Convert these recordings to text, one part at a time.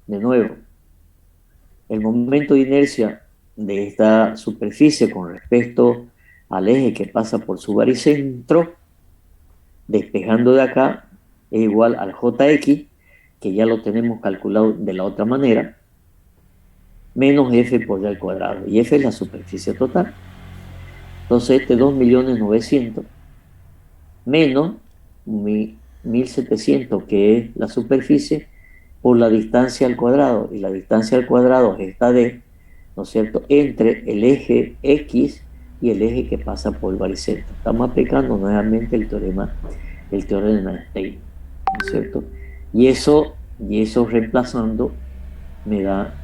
De nuevo, el momento de inercia de esta superficie con respecto al eje que pasa por su baricentro, despejando de acá, es igual al Jx, que ya lo tenemos calculado de la otra manera, menos F por D al cuadrado. Y F es la superficie total. Entonces, este 2.900.000 menos 1.700.000, que es la superficie, por la distancia al cuadrado. Y la distancia al cuadrado es esta D, ¿no es cierto?, entre el eje X y el eje que pasa por el baricentro. Estamos aplicando nuevamente el teorema de Steiner, ¿no es cierto? Y eso reemplazando me da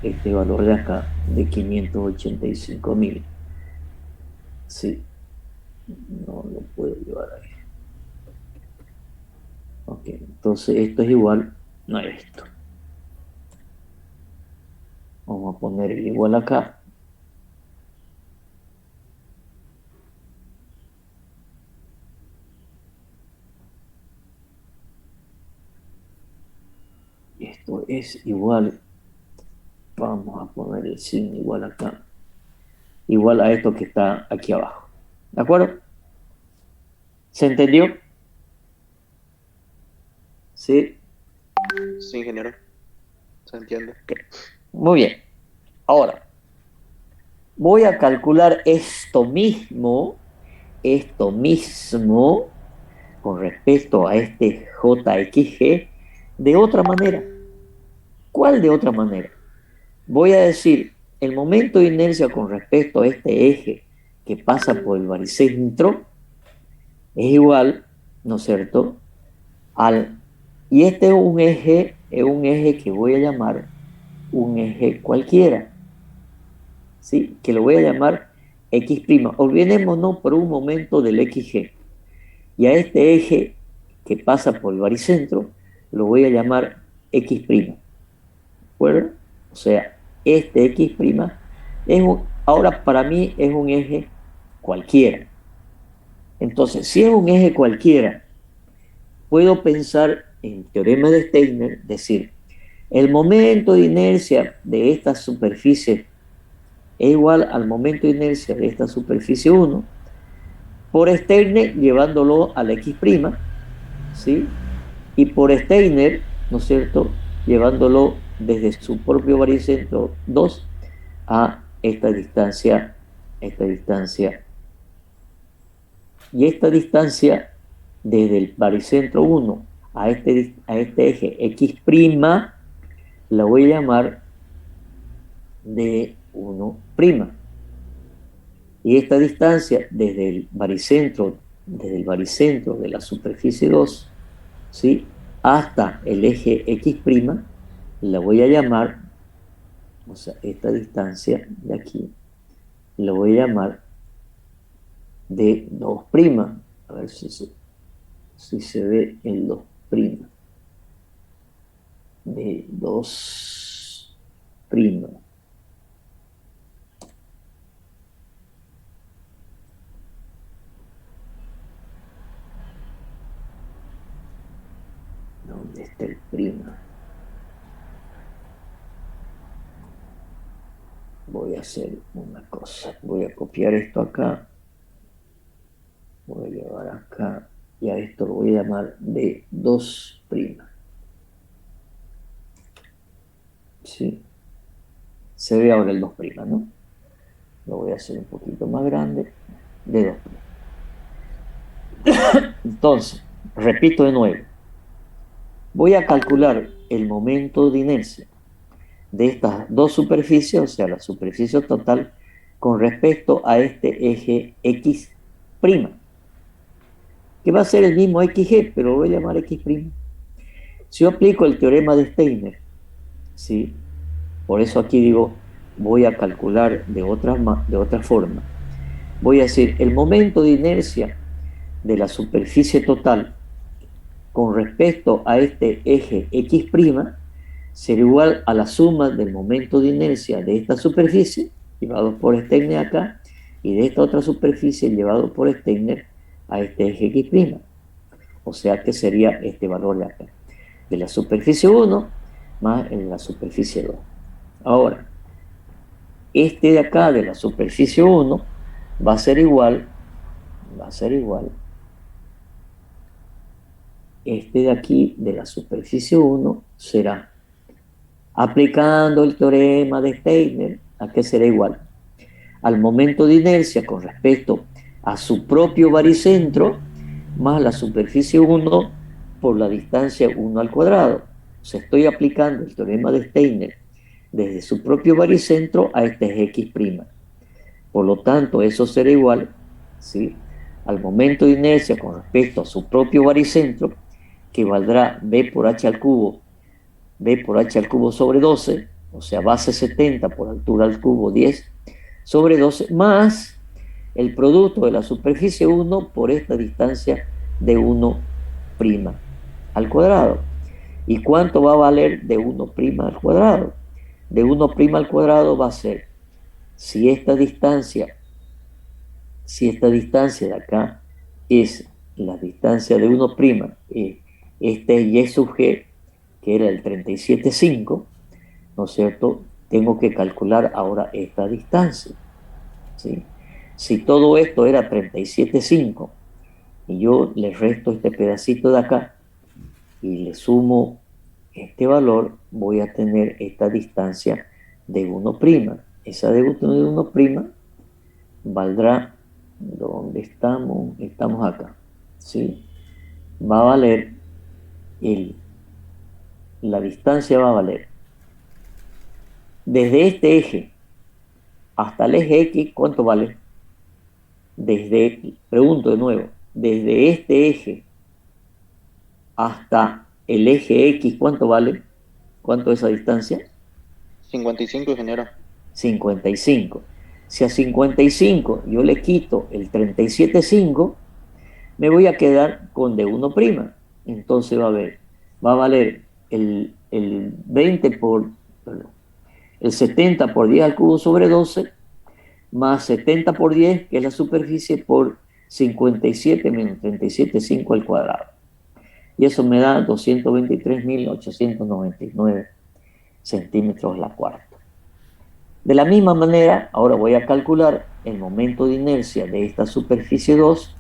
este valor de acá de 585.000. Sí, no lo puedo llevar ahí. Ok, entonces esto es igual a esto. Vamos a poner el igual acá. Esto es igual. Vamos a poner el signo igual acá. Igual a esto que está aquí abajo. ¿De acuerdo? ¿Se entendió? Sí. Sí, ingeniero, se entiende. Ok. Muy bien. Ahora, voy a calcular esto mismo, con respecto a este JXG, de otra manera. ¿Cuál de otra manera? Voy a decir, el momento de inercia con respecto a este eje que pasa por el baricentro es igual, ¿no es cierto?, al... Y este es un eje que voy a llamar un eje cualquiera, ¿sí? Que lo voy a llamar X'. Olvidémonos por un momento del XG. Y a este eje que pasa por el baricentro lo voy a llamar X'. ¿De acuerdo? O sea, este X' ahora para mí es un eje cualquiera. Entonces, si es un eje cualquiera, puedo pensar en teorema de Steiner, decir, el momento de inercia de esta superficie es igual al momento de inercia de esta superficie 1 por Steiner llevándolo a la X', ¿sí? Y por Steiner, ¿no es cierto?, llevándolo desde su propio baricentro 2 a esta distancia, y esta distancia desde el baricentro 1 a este eje X', la voy a llamar D1'. Y esta distancia desde el baricentro de la superficie 2, ¿sí?, hasta el eje X', la voy a llamar, o sea, esta distancia de aquí, la voy a llamar D2'. A ver si se ve el 2'. D2'. ¿Dónde está el prima? Voy a hacer una cosa. Voy a copiar esto acá. Voy a llevar acá. Y a esto lo voy a llamar D2'. ¿Sí? Se ve ahora el 2', ¿no? Lo voy a hacer un poquito más grande. D2'. Entonces, repito de nuevo. Voy a calcular el momento de inercia de estas dos superficies, o sea, la superficie total, con respecto a este eje X', que va a ser el mismo XG, pero lo voy a llamar X'. Si yo aplico el teorema de Steiner, ¿sí?, por eso aquí digo, voy a calcular de otra forma. Voy a decir, el momento de inercia de la superficie total con respecto a este eje X' será igual a la suma del momento de inercia de esta superficie, llevado por Steiner acá, y de esta otra superficie, llevado por Steiner a este eje X'. O sea que sería este valor de acá. De la superficie 1 más el de la superficie 2. Ahora, este de acá de la superficie 1 va a ser igual, este de aquí de la superficie 1 será, aplicando el teorema de Steiner, ¿a qué será igual? Al momento de inercia con respecto a su propio baricentro más la superficie 1 por la distancia 1 al cuadrado. O sea, estoy aplicando el teorema de Steiner desde su propio baricentro a este X'. Por lo tanto, eso será igual, ¿sí?, al momento de inercia con respecto a su propio baricentro, que valdrá B por H al cubo, B por H al cubo sobre 12, o sea, base 70 por altura al cubo 10 sobre 12, más el producto de la superficie 1 por esta distancia de 1' al cuadrado. ¿Y cuánto va a valer de 1' al cuadrado? De 1' al cuadrado va a ser, si esta distancia de acá es la distancia de 1', este es Y sub G, que era el 37,5, ¿no es cierto? Tengo que calcular ahora esta distancia, ¿sí? Si todo esto era 37,5 y yo le resto este pedacito de acá y le sumo este valor, voy a tener esta distancia de 1'. Esa de 1' valdrá, ¿dónde estamos? Estamos acá, ¿sí? Va a valer, la distancia va a valer desde este eje hasta el eje X, ¿cuánto vale? Pregunto de nuevo, desde este eje hasta el eje X, ¿cuánto vale? ¿Cuánto es esa distancia? 55, ingeniero. 55. Si a 55 yo le quito el 37,5, me voy a quedar con de 1'. Entonces va a valer el 20 perdón, el 70 por 10 al cubo sobre 12, más 70 por 10, que es la superficie, por 57 menos 37,5 al cuadrado. Y eso me da 223.899 centímetros la cuarta. De la misma manera, ahora voy a calcular el momento de inercia de esta superficie 2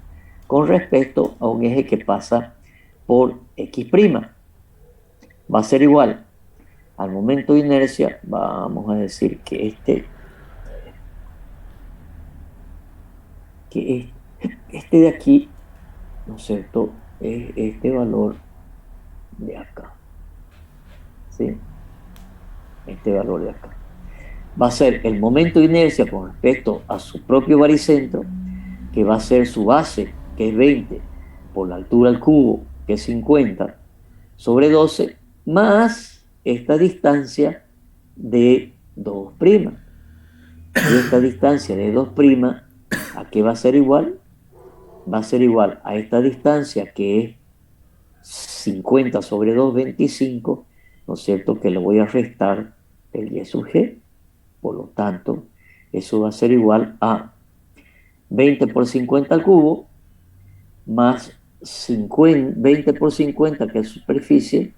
con respecto a un eje que pasa por X'. Va a ser igual al momento de inercia, vamos a decir que este de aquí, ¿no es cierto?, es este valor de acá, ¿sí? Este valor de acá va a ser el momento de inercia con respecto a su propio baricentro, que va a ser su base, que es 20, por la altura al cubo, que es 50, sobre 12, más esta distancia de 2'. Y esta distancia de 2', ¿a qué va a ser igual? Va a ser igual a esta distancia, que es 50 sobre 2, 25, ¿no es cierto?, que le voy a restar el Y sub G. Por lo tanto, eso va a ser igual a 20 por 50 al cubo, más 20 por 50, que es superficie,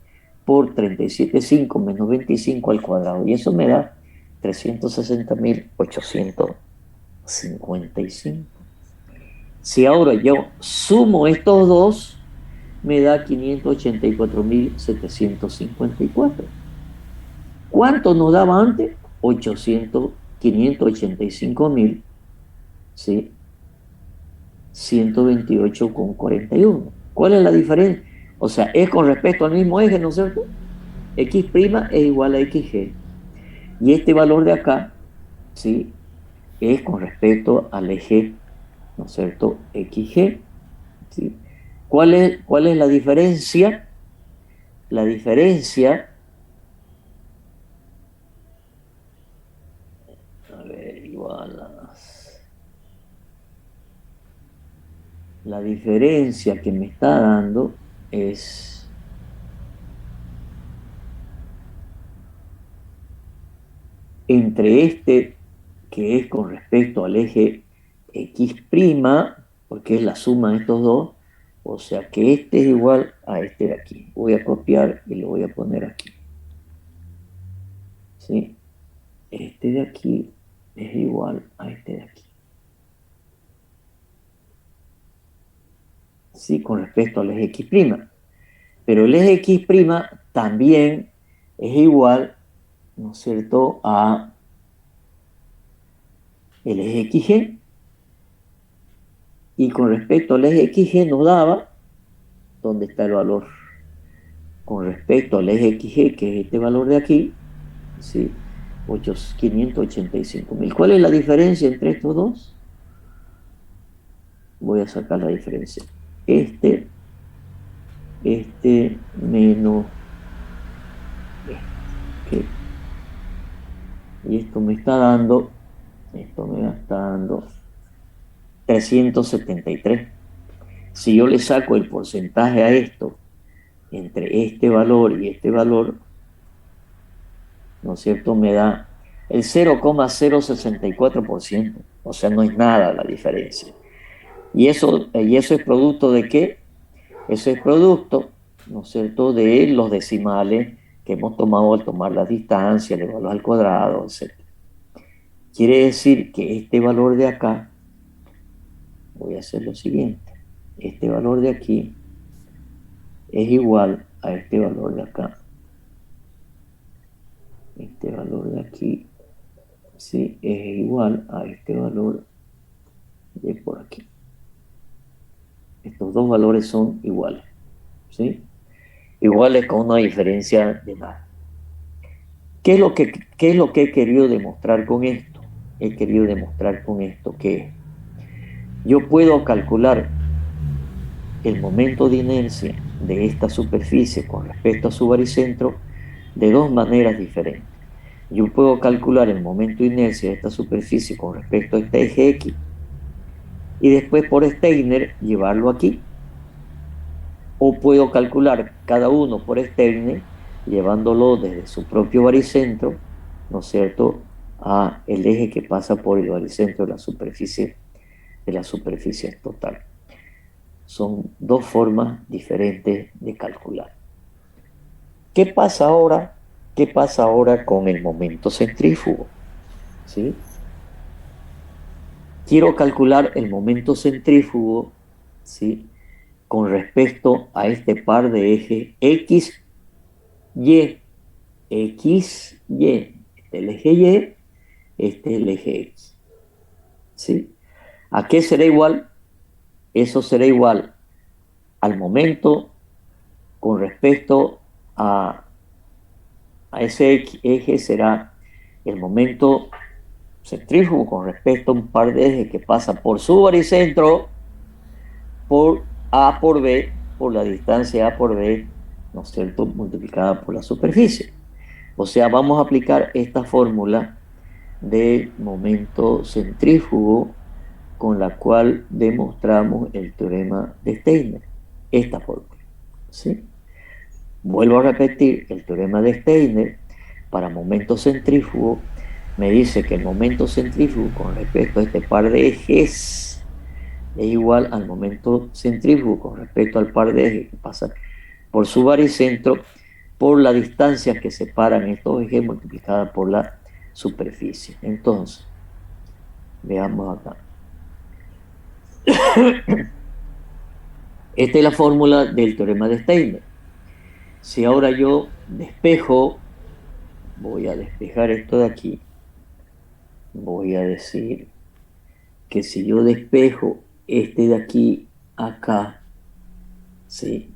por 37,5 menos 25 al cuadrado. Y eso me da 360.855. Si ahora yo sumo estos dos, me da 584.754. ¿Cuánto nos daba antes? 585.000, ¿sí?, 128,41. ¿Cuál es la diferencia? O sea, es con respecto al mismo eje, ¿no es cierto? X' es igual a XG. Y este valor de acá, ¿sí?, es con respecto al eje, ¿no es cierto?, XG, ¿sí? ¿Cuál es la diferencia? La diferencia, a ver, igual la diferencia que me está dando es entre este, que es con respecto al eje X', porque es la suma de estos dos, o sea que este es igual a este de aquí. Voy a copiar y lo voy a poner aquí. ¿sí? Este de aquí es igual a este de aquí. ¿Sí? Con respecto al eje X'. Pero el eje X' también es igual, ¿no es cierto?, a el eje XY. Y con respecto al eje XY nos daba, ¿dónde está el valor? Con respecto al eje XY, que es este valor de aquí, ¿sí? 585.000. ¿Cuál es la diferencia entre estos dos? Voy a sacar la diferencia. Este menos este. ¿Ok? Y esto me está dando 373. Si yo le saco el porcentaje a esto, entre este valor y este valor, ¿no es cierto?, me da el 0,064%. O sea, no es nada la diferencia. ¿Y eso es producto de qué? Eso es producto, ¿no es cierto?, de los decimales que hemos tomado al tomar las distancias, el valor al cuadrado, etc. Quiere decir que este valor de acá, voy a hacer lo siguiente, este valor de aquí es igual a este valor de acá. Este valor de aquí, sí, es igual a este valor de por aquí. Estos dos valores son iguales, ¿sí? Iguales con una diferencia de nada. ¿Qué es lo que he querido demostrar con esto? He querido demostrar con esto que yo puedo calcular el momento de inercia de esta superficie con respecto a su baricentro de dos maneras diferentes. Yo puedo calcular el momento de inercia de esta superficie con respecto a este eje X y después por Steiner llevarlo aquí. O puedo calcular cada uno por Steiner llevándolo desde su propio baricentro, ¿no es cierto?, a el eje que pasa por el baricentro de la superficie total. Son dos formas diferentes de calcular. ¿Qué pasa ahora? ¿Qué pasa ahora con el momento centrífugo? ¿Sí? Quiero calcular el momento centrífugo, ¿sí?, con respecto a este par de ejes X, Y, X, Y. Este es el eje Y, este es el eje X. ¿Sí? ¿A qué será igual? Eso será igual al momento con respecto a ese eje, será el momento centrífugo con respecto a un par de ejes que pasa por su baricentro, por A por B, por la distancia A por B, ¿no es cierto?, multiplicada por la superficie. O sea, vamos a aplicar esta fórmula del momento centrífugo con la cual demostramos el teorema de Steiner. Esta fórmula, ¿sí? Vuelvo a repetir, el teorema de Steiner para momento centrífugo me dice que el momento centrífugo con respecto a este par de ejes es igual al momento centrífugo con respecto al par de ejes que pasa por su baricentro por la distancia que separan estos ejes multiplicada por la superficie. Entonces, veamos acá. Esta es la fórmula del teorema de Steiner. Si ahora yo despejo, voy a despejar esto de aquí, voy a decir que si yo despejo este de aquí acá, ¿sí?,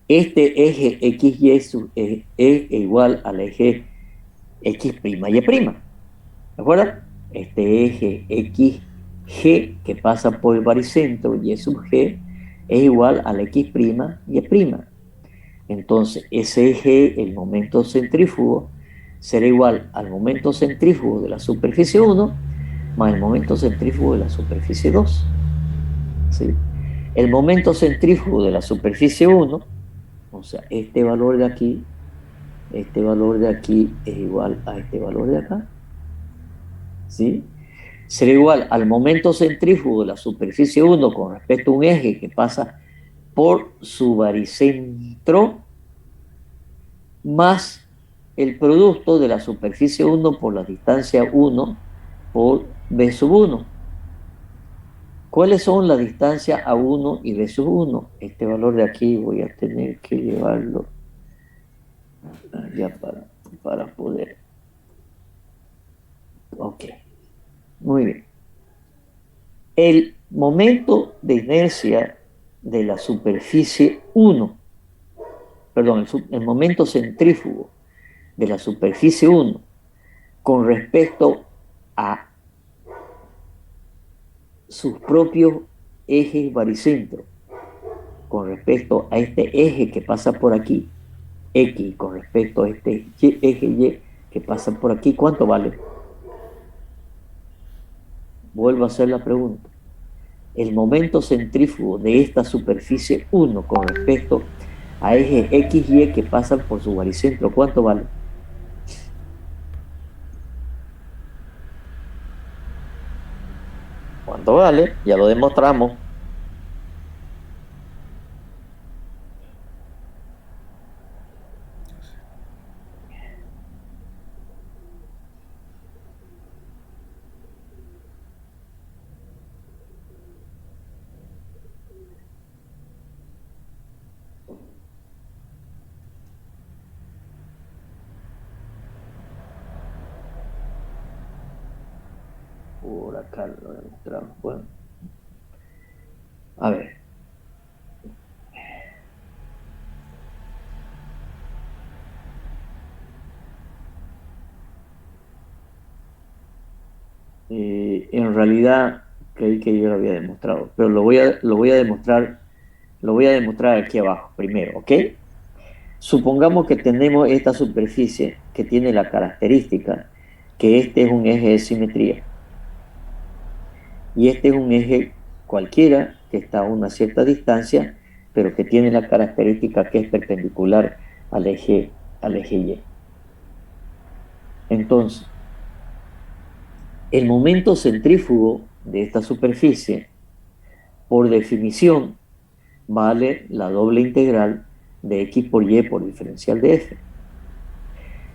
este eje XY es igual al eje X' y Y'. ¿De acuerdo? Este eje XG que pasa por el baricentro Y sub G es igual al X' Y'. Entonces, ese eje, el momento centrífugo, será igual al momento centrífugo de la superficie 1 más el momento centrífugo de la superficie 2. ¿Sí? El momento centrífugo de la superficie 1, o sea, este valor de aquí es igual a este valor de acá. ¿Sí? Será igual al momento centrífugo de la superficie 1 con respecto a un eje que pasa por su baricentro más el producto de la superficie 1 por la distancia 1 por B sub 1. ¿Cuáles son las distancias A1 y B sub 1? Este valor de aquí voy a tener que llevarlo ya para poder. Ok, muy bien. El momento de inercia de la superficie 1, perdón, el momento centrífugo de la superficie 1 con respecto a sus propios ejes baricentros, con respecto a este eje que pasa por aquí, X, con respecto a este eje Y que pasa por aquí, ¿cuánto vale? Vuelvo a hacer la pregunta. El momento centrífugo de esta superficie 1 con respecto a ejes X y Y que pasan por su baricentro, ¿cuánto vale? ¿Cuánto vale? Ya lo demostramos. Por acá lo demostramos. Bueno, a ver. En realidad creí que yo lo había demostrado, pero lo voy a demostrar aquí abajo primero, ¿ok? Supongamos que tenemos esta superficie que tiene la característica que este es un eje de simetría y este es un eje cualquiera que está a una cierta distancia, pero que tiene la característica que es perpendicular al eje Y. Entonces, el momento centrífugo de esta superficie, por definición, vale la doble integral de x por y por diferencial de f.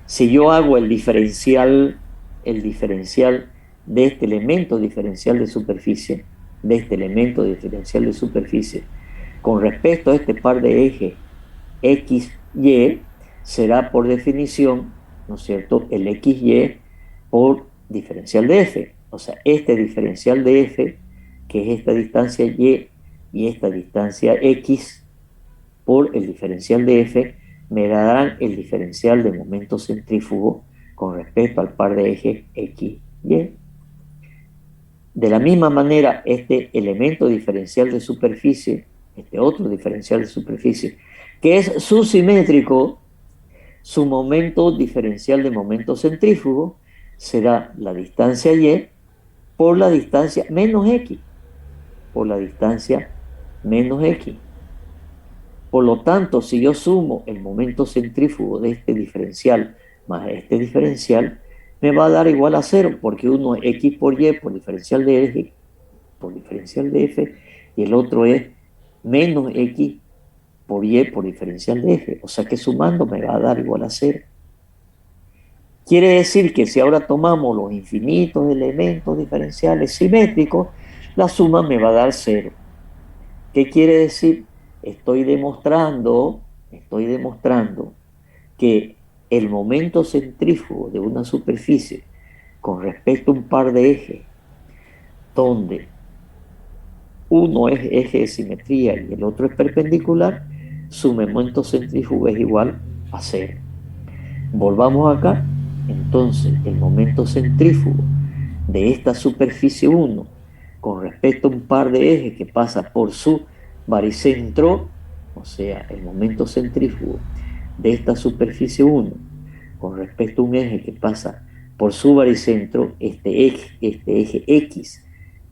Si yo hago el diferencial de este elemento diferencial de superficie, con respecto a este par de ejes x, y, será por definición, ¿no es cierto?, el x, y por diferencial de f. O sea, este diferencial de f, que es esta distancia y esta distancia x, por el diferencial de f, me darán el diferencial de momento centrífugo con respecto al par de ejes x, y. De la misma manera, este elemento diferencial de superficie, este otro diferencial de superficie, que es subsimétrico, su momento diferencial de momento centrífugo será la distancia y por la distancia menos x, por la distancia menos x. Por lo tanto, si yo sumo el momento centrífugo de este diferencial más este diferencial, me va a dar igual a 0, porque uno es x por y por diferencial de eje, por diferencial de f, y el otro es menos x por y por diferencial de f. O sea que sumando me va a dar igual a 0. Quiere decir que si ahora tomamos los infinitos elementos diferenciales simétricos, la suma me va a dar 0. ¿Qué quiere decir? Estoy demostrando que el momento centrífugo de una superficie con respecto a un par de ejes, donde uno es eje de simetría y el otro es perpendicular, su momento centrífugo es igual a 0. Volvamos acá. Entonces, el momento centrífugo de esta superficie 1 con respecto a un par de ejes que pasa por su baricentro, o sea, el momento centrífugo de esta superficie 1 con respecto a un eje que pasa por su baricentro, este eje X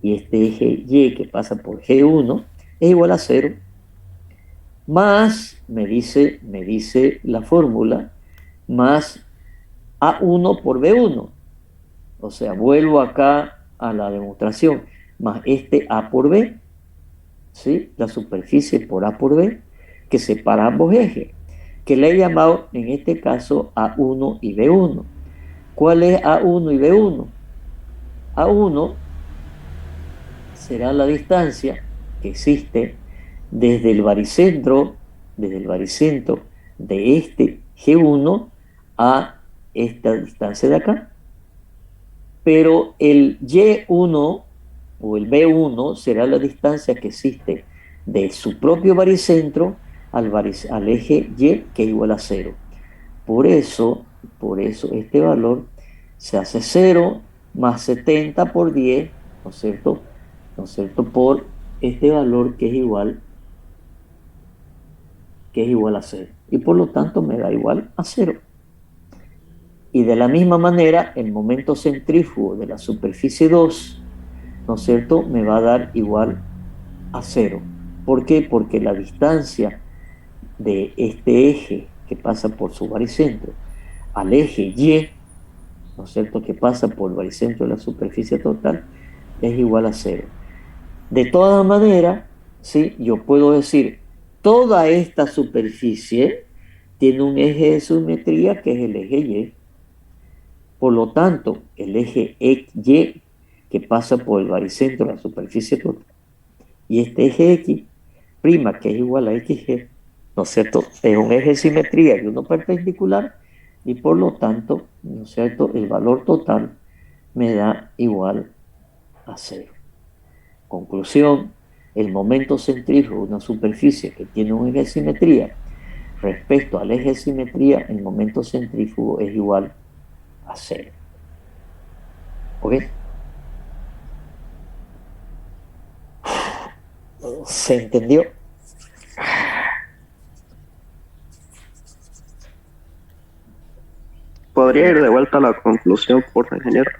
y este eje Y que pasa por G1, es igual a 0. Más, me dice la fórmula, más A1 por B1. O sea, vuelvo acá a la demostración, más este A por B, ¿sí? La superficie por A por B, que separa ambos ejes. que le he llamado en este caso A1 y B1. ¿Cuál es A1 y B1? A1 será la distancia que existe desde el baricentro de este G1 a esta distancia de acá. Pero el Y1 o el B1 será la distancia que existe de su propio baricentro al eje Y, que es igual a cero. Por eso este valor se hace cero más 70 por 10, ¿no es cierto? ¿No es cierto? Por este valor que es igual a cero. Y por lo tanto me da igual a cero. Y de la misma manera, el momento centrífugo de la superficie 2, ¿no es cierto?, me va a dar igual a cero. ¿Por qué? Porque la distancia de este eje que pasa por su baricentro al eje Y, ¿no es cierto?, que pasa por el baricentro de la superficie total, es igual a cero. De todas maneras, ¿sí?, yo puedo decir, toda esta superficie tiene un eje de simetría que es el eje Y. Por lo tanto, el eje Y que pasa por el baricentro de la superficie total y este eje X, prima, que es igual a XG, ¿no es cierto?, es un eje de simetría y uno perpendicular, y por lo tanto, ¿no es cierto?, el valor total me da igual a cero. Conclusión, el momento centrífugo de una superficie que tiene un eje de simetría respecto al eje de simetría, el momento centrífugo es igual a cero. ¿Ok? ¿Se entendió? ¿Podría ir de vuelta a la conclusión, por ingeniero?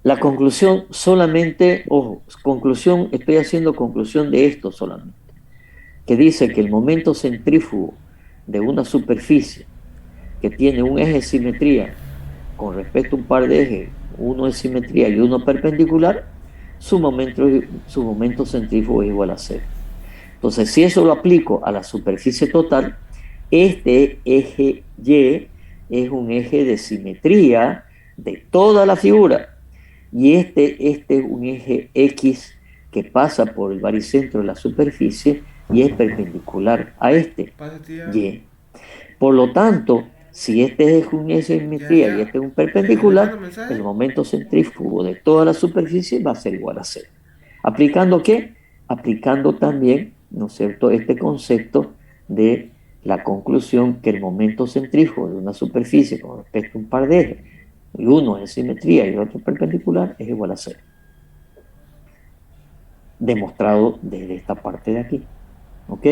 La conclusión solamente, ojo, conclusión, estoy haciendo conclusión de esto solamente, que dice que el momento centrífugo de una superficie que tiene un eje de simetría con respecto a un par de ejes, uno de simetría y uno perpendicular, su momento centrífugo es igual a cero. Entonces, si eso lo aplico a la superficie total, este eje Y es un eje de simetría de toda la figura. Y este es un eje X que pasa por el baricentro de la superficie y es perpendicular a este Y. Por lo tanto, si este es un eje de simetría y este es un perpendicular, el momento centrífugo de toda la superficie va a ser igual a cero. ¿Aplicando qué? Aplicando también, ¿no es cierto?, este concepto de la conclusión que el momento centrífugo de una superficie con respecto a un par de ejes, y uno es simetría y el otro perpendicular, es igual a cero. Demostrado desde esta parte de aquí. ¿Ok?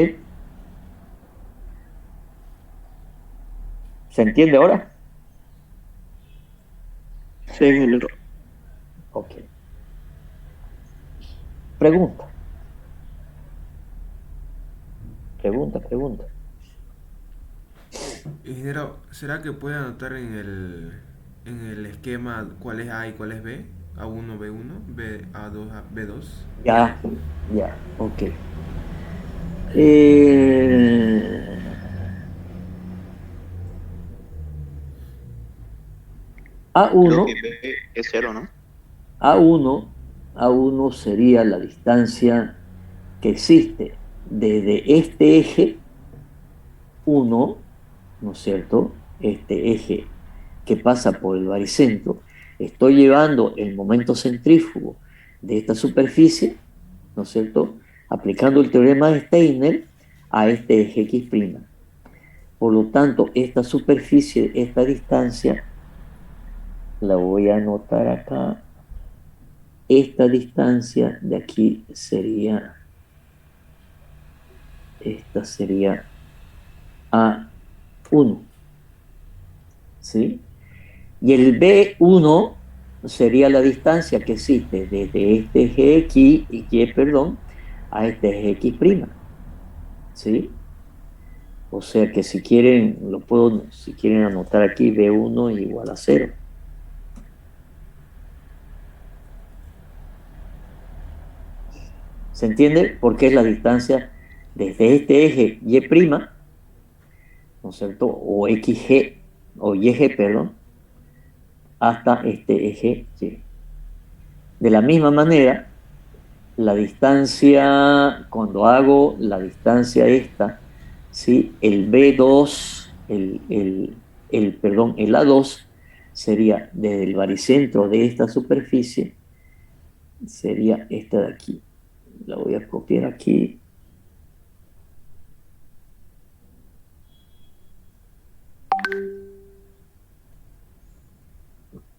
¿Se entiende ahora? Sí, ingeniero. Ok. Pregunta. Pregunta. Ingeniero, ¿será que puede anotar en el esquema cuál es A y cuál es B? A1, B1, B, A2, B2. Ya, ok. Eh, Creo A1, que B es cero, ¿no? A1, A1 sería la distancia que existe desde este eje 1, ¿no es cierto?, este eje que pasa por el baricentro. Estoy llevando el momento centrífugo de esta superficie, ¿no es cierto?, aplicando el teorema de Steiner a este eje X'. Por lo tanto, esta superficie, esta distancia, la voy a anotar acá. Esta distancia de aquí sería, esta sería A1, ¿sí? Y el B1 sería la distancia que existe desde este eje X, perdón, a este eje X', ¿sí? O sea que si quieren, si quieren anotar aquí, B1 igual a cero. ¿Se entiende? Porque es la distancia desde este eje Y', ¿no es cierto? O XG, o YG, perdón, hasta este eje Y. De la misma manera, la distancia, cuando hago la distancia esta, ¿sí? El B2, perdón, el A2 sería desde el baricentro de esta superficie, sería esta de aquí. La voy a copiar aquí.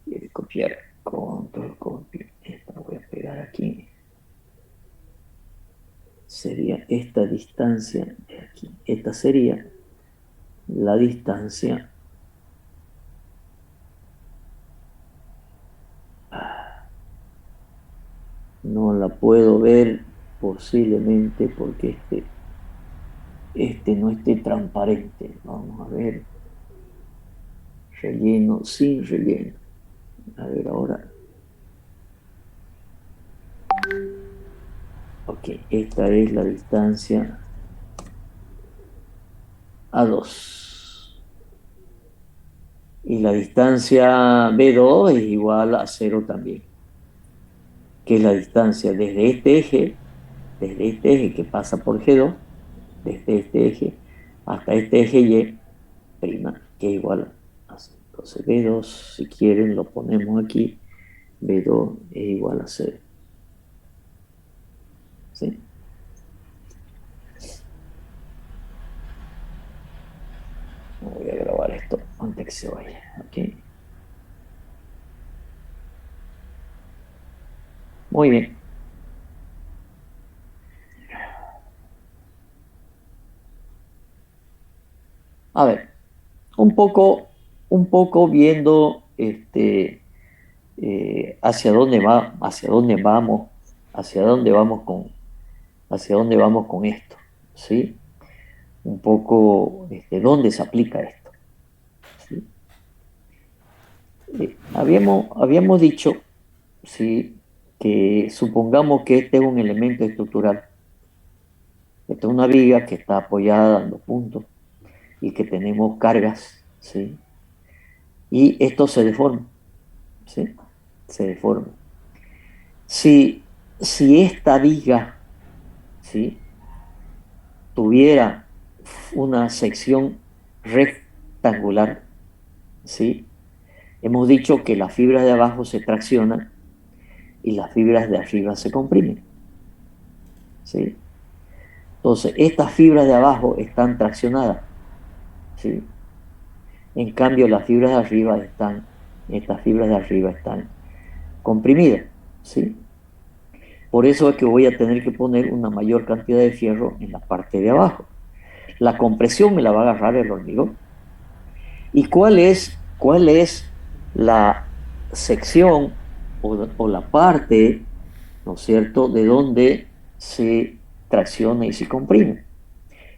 Voy a copiar, control, copia. Esta la voy a pegar aquí. Sería esta distancia de aquí. Esta sería la distancia. No la puedo ver posiblemente porque este no esté transparente. Vamos a ver. Relleno sin relleno. A ver ahora. Ok, esta es la distancia A2. Y la distancia B2 es igual a 0 también, que es la distancia desde este eje que pasa por G2, desde este eje hasta este eje Y', que es igual a 0. Entonces B2, si quieren, lo ponemos aquí. B2 es igual a 0. ¿Sí? Voy a grabar esto antes que se vaya. ¿Ok? Muy bien. A ver, un poco viendo hacia dónde va, hacia dónde vamos con esto, ¿sí? Un poco dónde se aplica esto, ¿sí? Habíamos dicho, ¿sí? Que supongamos que este es un elemento estructural. Esta es una viga que está apoyada en 2 puntos y que tenemos cargas, ¿sí? Y esto se deforma, ¿sí? Se deforma. Si esta viga, ¿sí? tuviera una sección rectangular, ¿sí? Hemos dicho que las fibras de abajo se traccionan y las fibras de arriba se comprimen, ¿sí? Entonces, estas fibras de abajo están traccionadas, ¿sí? En cambio, estas fibras de arriba están comprimidas, ¿sí? Por eso es que voy a tener que poner una mayor cantidad de fierro en la parte de abajo. La compresión me la va a agarrar el hormigón. ¿Y cuál es la sección o la parte, ¿no es cierto?, de donde se tracciona y se comprime?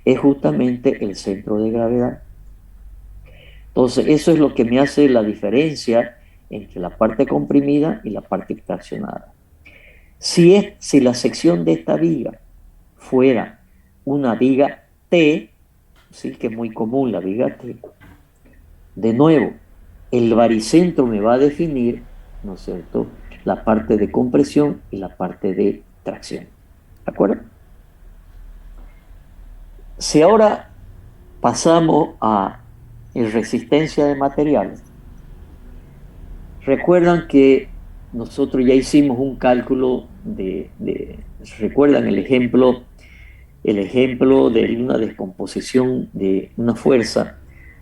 Es justamente el centro de gravedad. Entonces, eso es lo que me hace la diferencia entre la parte comprimida y la parte traccionada. Si la sección de esta viga fuera una viga T, ¿sí? Que es muy común la viga T, de nuevo, el baricentro me va a definir, ¿no es cierto?, la parte de compresión y la parte de tracción. ¿De acuerdo? Si ahora pasamos a resistencia de materiales, recuerdan que nosotros ya hicimos un cálculo ¿recuerdan el ejemplo de una descomposición de una fuerza?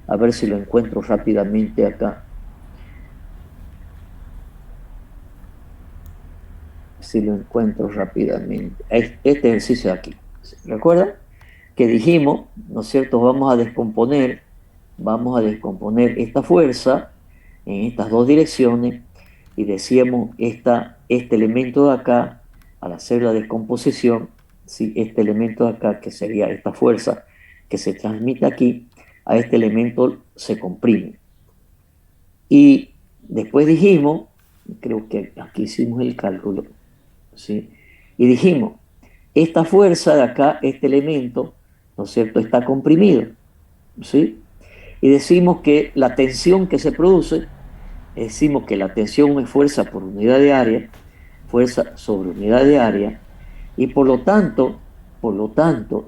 A ver si lo encuentro rápidamente acá. Si lo encuentro rápidamente. Este ejercicio de aquí. ¿Recuerdan? Que dijimos, ¿no es cierto? Vamos a descomponer esta fuerza en estas dos direcciones y decíamos este elemento de acá, al hacer la descomposición, ¿sí? Este elemento de acá, que sería esta fuerza que se transmite aquí, a este elemento se comprime. Y después dijimos, creo que aquí hicimos el cálculo, ¿sí? Y dijimos, esta fuerza de acá, este elemento, ¿no es cierto?, está comprimido, ¿sí? y decimos que la tensión que se produce, decimos que la tensión es fuerza por unidad de área, fuerza sobre unidad de área, y por lo tanto,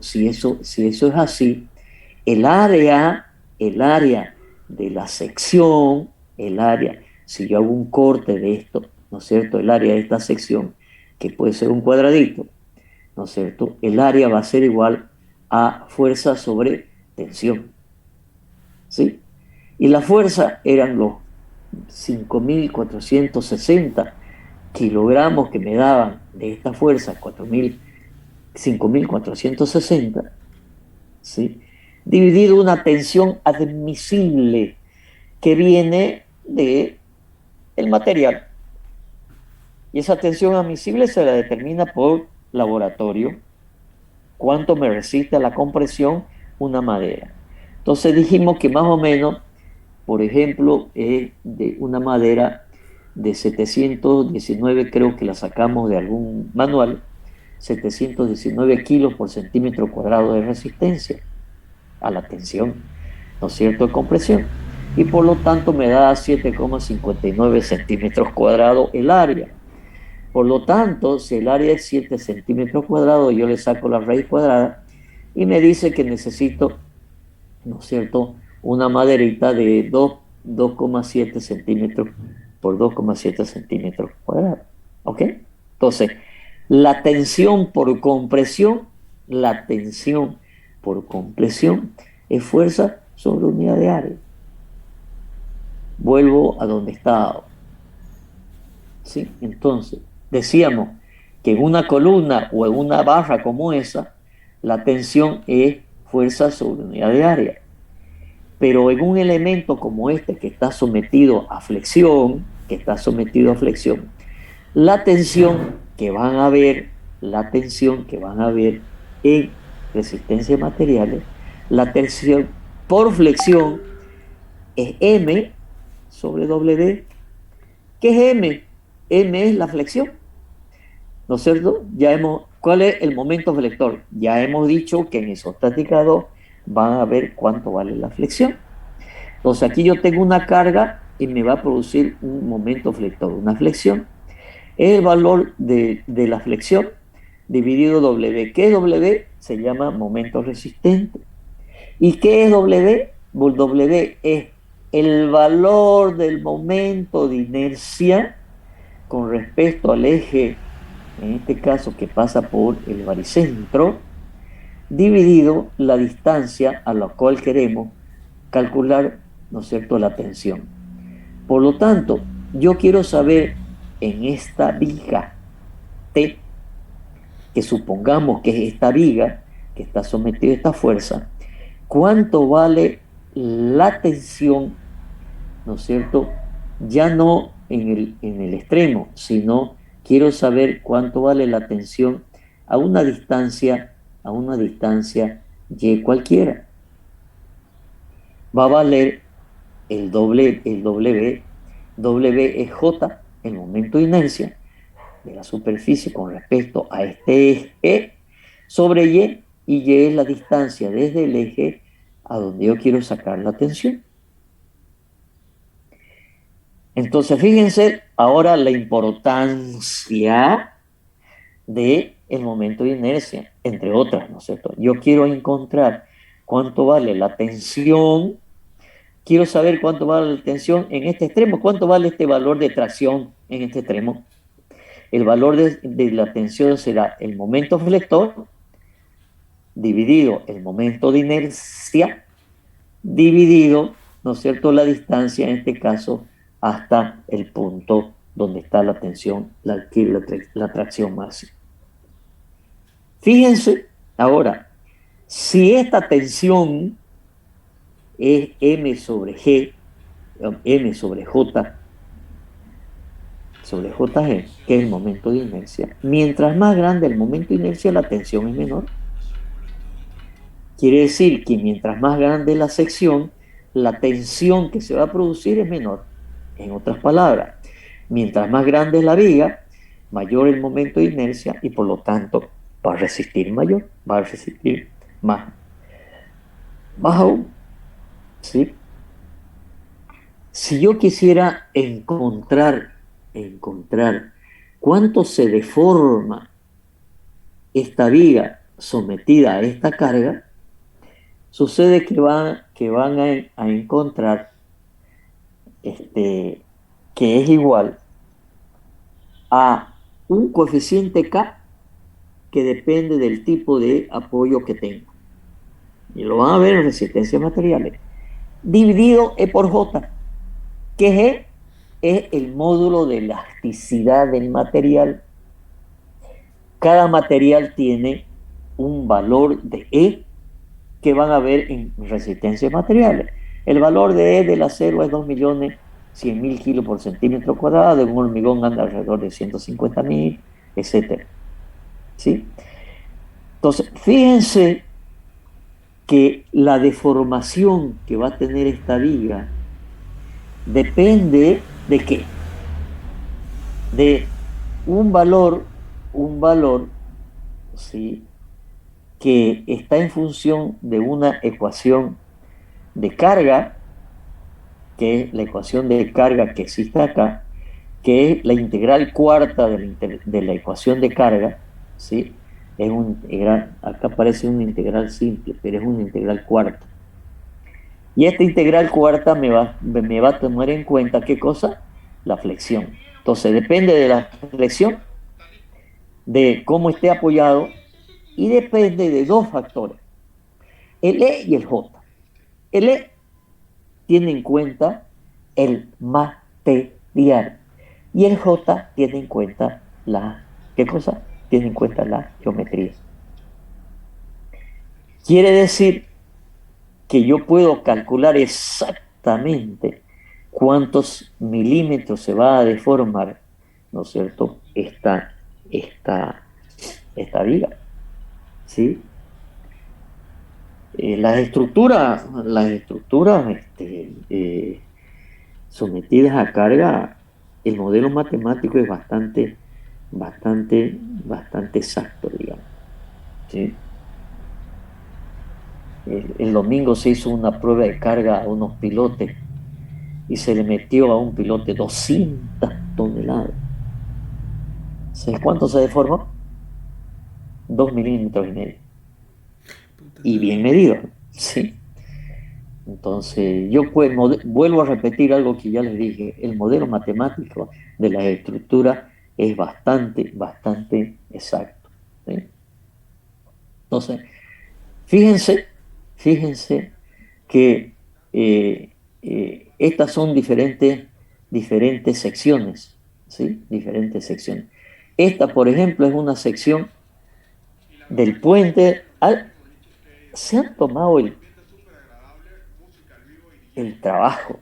si eso es así, el área de la sección, si yo hago un corte de esto, ¿no es cierto? El área de esta sección, que puede ser un cuadradito, ¿no es cierto? El área va a ser igual a fuerza sobre tensión, ¿sí? Y la fuerza eran los 5.460 kilogramos que me daban de esta fuerza, 5.460, ¿sí? Dividido una tensión admisible que viene de el material. Y esa tensión admisible se la determina por laboratorio. ¿Cuánto me resiste a la compresión una madera? Entonces dijimos que más o menos, por ejemplo, de una madera de 719, creo que la sacamos de algún manual, 719 kilos por centímetro cuadrado de resistencia a la tensión, ¿no es cierto?, de compresión. Y por lo tanto me da 7,59 centímetros cuadrados el área. Por lo tanto, si el área es 7 centímetros cuadrados, yo le saco la raíz cuadrada y me dice que necesito, ¿no es cierto?, una maderita de 2,7 centímetros por 2,7 centímetros cuadrados. ¿Ok? Entonces, la tensión por compresión es fuerza sobre unidad de área. Vuelvo a donde estaba. ¿Sí? Entonces, decíamos que en una columna o en una barra como esa, la tensión es fuerza sobre unidad de área. Pero en un elemento como este que está sometido a flexión, la tensión que van a ver, en resistencia de materiales, la tensión por flexión es M sobre W. ¿Qué es M? M es la flexión, ¿no es cierto? ¿Cuál es el momento flector? Ya hemos dicho que en isostática 2 van a ver cuánto vale la flexión. Entonces aquí yo tengo una carga y me va a producir un momento flector, una flexión. Es el valor de la flexión dividido W. ¿Qué es W? Se llama momento resistente. ¿Y qué es W? W es el valor del momento de inercia con respecto al eje, en este caso que pasa por el baricentro, dividido la distancia a la cual queremos calcular, ¿no es cierto?, la tensión. Por lo tanto, yo quiero saber en esta viga T, que supongamos que es esta viga que está sometida a esta fuerza, cuánto vale la tensión, ¿no es cierto?, ya no en el extremo, sino quiero saber cuánto vale la tensión a una distancia y cualquiera. Va a valer el W. W es J, el momento de inercia de la superficie con respecto a este eje, sobre Y, y Y es la distancia desde el eje a donde yo quiero sacar la tensión. Entonces, fíjense ahora la importancia del momento de inercia, entre otras, ¿no es cierto? Yo quiero encontrar cuánto vale la tensión, quiero saber cuánto vale la tensión en este extremo, cuánto vale este valor de tracción en este extremo. El valor de la tensión será el momento flector dividido el momento de inercia dividido, ¿no es cierto?, la distancia, en este caso, hasta el punto donde está la tensión, la tracción máxima. Fíjense ahora, si esta tensión es M sobre G, M sobre J, sobre JG, que es el momento de inercia, mientras más grande el momento de inercia, la tensión es menor. Quiere decir que mientras más grande la sección, la tensión que se va a producir es menor. En otras palabras, mientras más grande es la viga, mayor el momento de inercia y por lo tanto va a resistir mayor, va a resistir más. Más aún, ¿sí? Si yo quisiera encontrar cuánto se deforma esta viga sometida a esta carga, sucede que van a encontrar que es igual a un coeficiente K que depende del tipo de apoyo que tenga. Y lo van a ver en resistencias materiales. Dividido E por J, que G es el módulo de elasticidad del material. Cada material tiene un valor de E que van a ver en resistencias materiales. El valor de E del acero es 2.100.000 kilos por centímetro cuadrado, en un hormigón anda alrededor de 150.000, etc. ¿Sí? Entonces, fíjense que la deformación que va a tener esta viga depende de qué? De un valor, ¿sí? Que está en función de una ecuación de carga, que es la ecuación de carga que existe acá, que es la integral cuarta de la ecuación de carga, ¿sí? Es un integral, acá parece una integral simple, pero es una integral cuarta. Y esta integral cuarta me va a tomar en cuenta, ¿qué cosa? La flexión. Entonces, depende de la flexión, de cómo esté apoyado, y depende de dos factores, el E y el J. El E tiene en cuenta el material y el J tiene en cuenta ¿qué cosa? Tiene en cuenta la geometría. Quiere decir que yo puedo calcular exactamente cuántos milímetros se va a deformar, ¿no es cierto?, esta viga, ¿sí? Las estructuras sometidas a carga, el modelo matemático es bastante exacto, digamos, ¿sí? El domingo se hizo una prueba de carga a unos pilotes y se le metió a un pilote 200 toneladas. ¿Sabes cuánto se deformó? 2,5 milímetros. Puta, Y bien medido, ¿sí? Entonces, vuelvo a repetir algo que ya les dije, el modelo matemático de la estructura es bastante exacto, ¿sí? Entonces, fíjense que estas son diferentes secciones, ¿sí? Diferentes secciones. Esta, por ejemplo, es una sección del puente. Se han tomado el trabajo